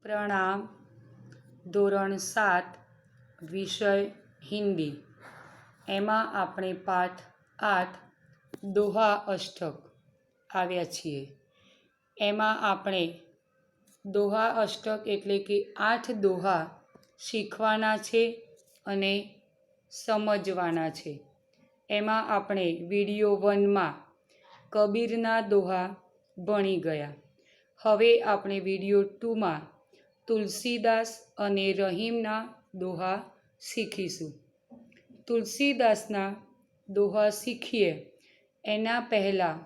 प्रणाम। ધોરણ 7 વિષય હિન્દી। એમાં આપણે પાઠ 8 દોહા અષ્ટક આવ્યા છીએ। એમાં આપણે દોહા અષ્ટક એટલે કે 8 દોહા શીખવાના છે અને સમજવાના છે। એમાં આપણે વિડીયો 1માં કબીરના દોહા ભણી ગયા। હવે આપણે વિડીયો 2માં તુલસીદાસ અને રહીમના દોહા શીખીશું। તુલસીદાસના દોહા શીખીએ એના પહેલાં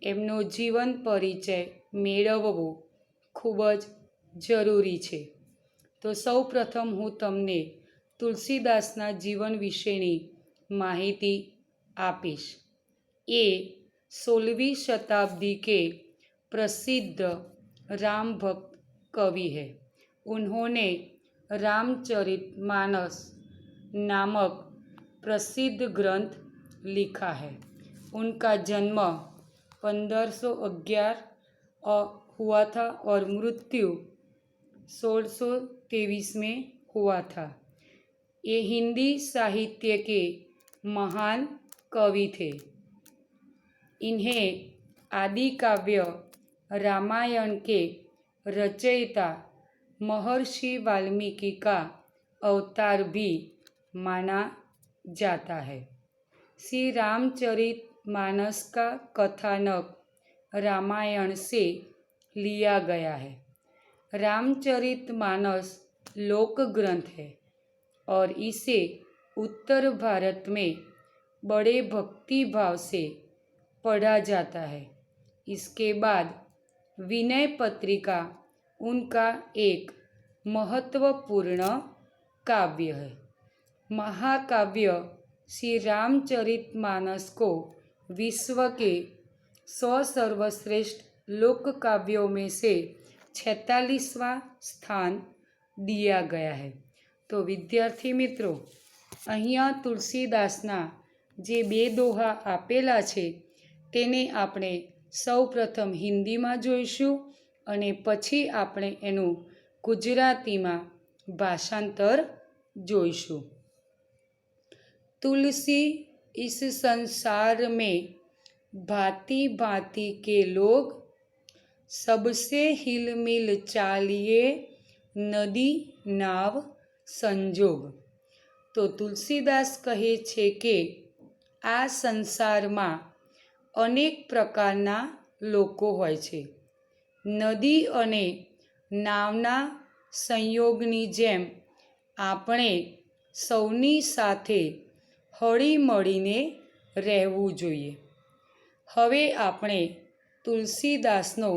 એમનો જીવન પરિચય મેળવવો ખૂબ જ જરૂરી છે। તો સૌપ્રથમ હું તમને તુલસીદાસના જીવન વિશેની માહિતી આપીશ। એ 16वीं शताब्दी के प्रसिद्ध राम भक्त कवि है। उन्होंने रामचरितमानस नामक प्रसिद्ध ग्रंथ लिखा है। उनका जन्म 1511 हुआ था और मृत्यु 1623 में हुआ था। ये हिंदी साहित्य के महान कवि थे। इन्हें आदि काव्य रामायण के रचयिता महर्षि वाल्मीकि का अवतार भी माना जाता है। श्री रामचरितमानस का कथानक रामायण से लिया गया है। रामचरितमानस लोक ग्रंथ है और इसे उत्तर भारत में बड़े भक्ति भाव से पढ़ा जाता है। इसके बाद विनय पत्रिका उनका एक महत्वपूर्ण काव्य है। महाकाव्य श्री रामचरितमानस को विश्व के 100 सर्वश्रेष्ठ लोक काव्यों में से 46वां स्थान दिया गया है। तो विद्यार्थी मित्रों, અહીંયા તુલસીદાસના જે બે દોહા આપેલા છે તેને આપણે સૌપ્રથમ હિન્દીમાં જોઈશું અને પછી આપણે એનું ગુજરાતીમાં ભાષાંતર જોઈશું। तुलसी इस संसार में भांति भांति के लोग, सबसे हिलमिल चालिए नदी नाव संजोग। तो तुलसीदास कहे छे के आ संसारमा अनेक प्रकारना लोको होय छे। नदी अने नावना संयोगनी जेम आपणे सौनी साथे हળી મળીને રહેવું જોઈએ। હવે આપણે તુલસીદાસનો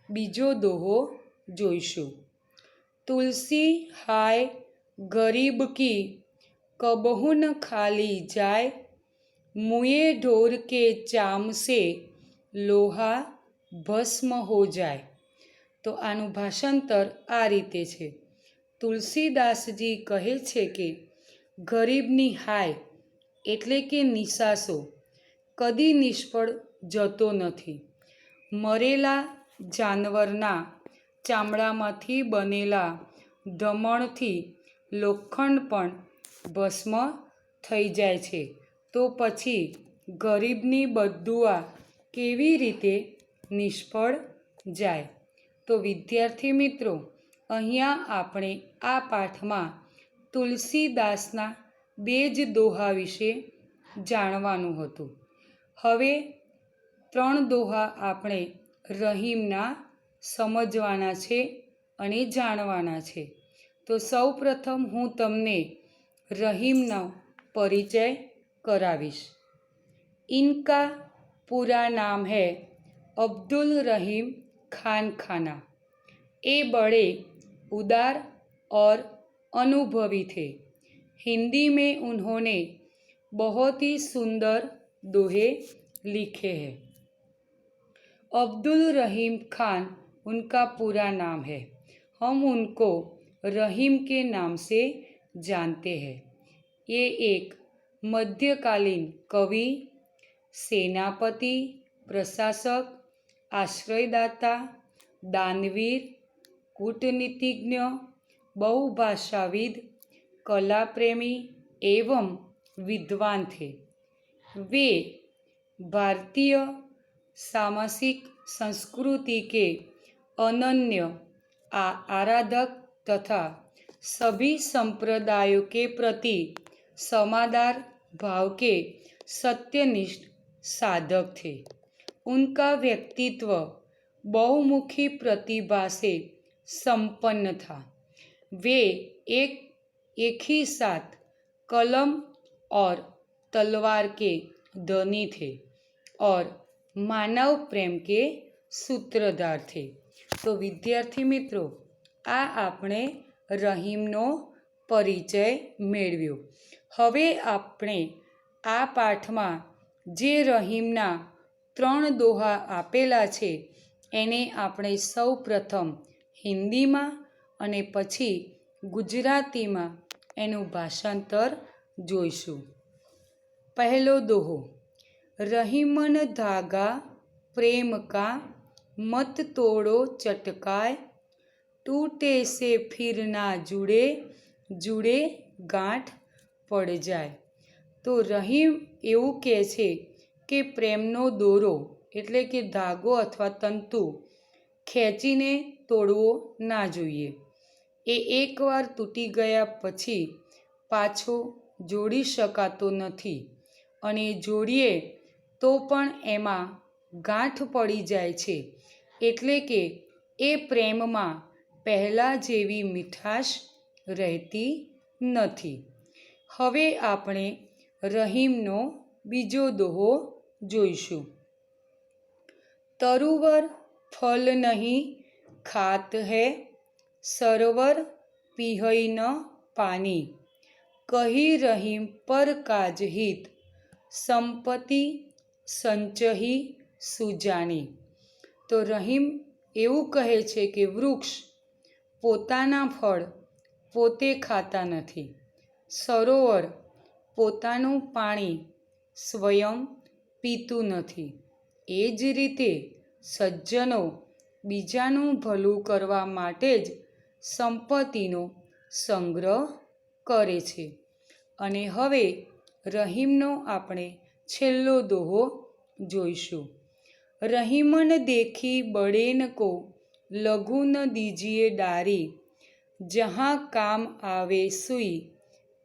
બીજો દોહો જોઈશું। तुलसी हाय गरीब की कबहू न खाली जाए, मुए ढोर के चाम से लोहा भस्म हो जाए। तो आनु भाषांतर आ रीते छे। तुलसीदासजी कहे छे के गरीबनी हाय એટલે કે નિશાસો કદી નિષ્ફળ જતો નથી। મરેલા જાનવરના ચામડામાંથી બનેલા ધમણથી લોખંડ પણ ભસ્મ થઈ જાય છે, તો પછી ગરીબની બદદુઆ કેવી રીતે નિષ્ફળ જાય। તો વિદ્યાર્થી મિત્રો, અહીંયા આપણે આ પાઠમાં તુલસીદાસના બે જ દોહા વિશે જાણવાનું હતું। હવે 3 દોહા આપણે રહીમના સમજવાના છે અને જાણવાના છે। તો સૌપ્રથમ હું તમને રહીમનો પરિચય કરાવીશ। इनका पूरा नाम है अब्दुल रहीम खान खाना। ये बड़े उदार और अनुभवी थे। हिंदी में उन्होंने बहुत ही सुंदर दोहे लिखे हैं। अब्दुल रहीम खान उनका पूरा नाम है। हम उनको रहीम के नाम से जानते हैं। ये एक मध्यकालीन कवि, सेनापति, प्रशासक, आश्रयदाता, दानवीर कूटनीतिज्ञ, बहुभाषाविद, कला प्रेमी एवं विद्वान थे। वे भारतीय सामाजिक संस्कृति के अनन्य आराधक तथा सभी संप्रदायों के प्रति समादार भाव के सत्यनिष्ठ साधक थे। उनका व्यक्तित्व बहुमुखी प्रतिभा से संपन्न था। वे एक ही साथ कलम और तलवार के धनी थे और मानव प्रेम के सूत्रधार थे। तो विद्यार्थी मित्रों, आ આપણે રહીમનો પરિચય મેળવ્યો। હવે આપણે આ પાઠમાં જે રહીમના 3 દોહા આપેલા છે એને આપણે સૌ પ્રથમ હિન્દીમાં અને પછી ગુજરાતીમાં એનું ભાષાંતર જોઈશું। પહેલો દોહો, રહીમન ધાગા પ્રેમ કા મત તોડો ચટકાય, टूटे से फिर ना जुड़े, जुड़े गांठ पड़ जाए। तो रहीम એવું કહે છે કે પ્રેમનો દોરો એટલે કે ધાગો અથવા તંતુ ખેંચીને તોડવો ના જોઈએ। એ એકવાર તૂટી ગયા પછી પાછો જોડી શકાતો નથી અને જોડીએ તો પણ એમાં ગાંઠ પડી જાય છે, એટલે કે એ પ્રેમમાં પહેલા જેવી મીઠાશ રહેતી નથી। હવે આપણે રહીમનો બીજો દોહો જોઈશું। તરુવર ફલ નહીં ખાત હૈ, સરોવર પીહઈ ન પાની, કહી રહીમ પર કાજ હિત, સંપત્તિ સંચહી સુજાની। તો રહીમ એવું કહે છે કે વૃક્ષ પોતાના ફળ પોતે ખાતા નથી, સરોવર પોતાનું પાણી સ્વયં પીતું નથી, એ જ રીતે સજ્જનો બીજાનું ભલું કરવા માટે જ સંપત્તિનો સંગ્રહ કરે છે। અને હવે રહીમનો આપણે છેલ્લો દોહો જોઈશું। રહીમન દેખી બડેન કો लघु न दीजिए डारी, जहाँ काम आवे सुई,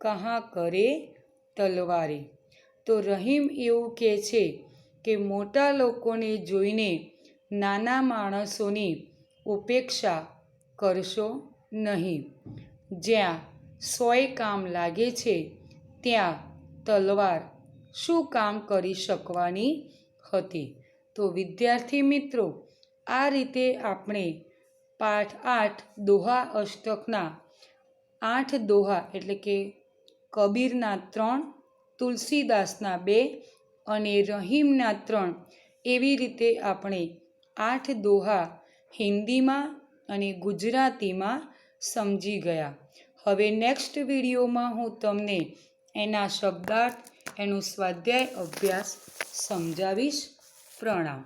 कहाँ करे तलवारी। तो रहीम એવું કહે છે કે મોટા લોકોને જોઈને નાના માણસોની ઉપેક્ષા કરશો નહીં। જ્યાં 100 કામ લાગે છે ત્યાં તલવાર શું કામ કરી શકવાની હતી। તો વિદ્યાર્થી મિત્રો, આ રીતે આપણે પાઠ 8 દોહા અષ્ટકના 8 દોહા એટલે કે કબીરના 3, તુલસીદાસના 2 અને રહીમના 3 એવી રીતે આપણે 8 દોહા હિન્દીમાં અને ગુજરાતીમાં સમજી ગયા। હવે નેક્સ્ટ વિડીયોમાં હું તમને એના શબ્દાર્થ, એનો સ્વાધ્યાય અભ્યાસ સમજાવીશ। પ્રણામ।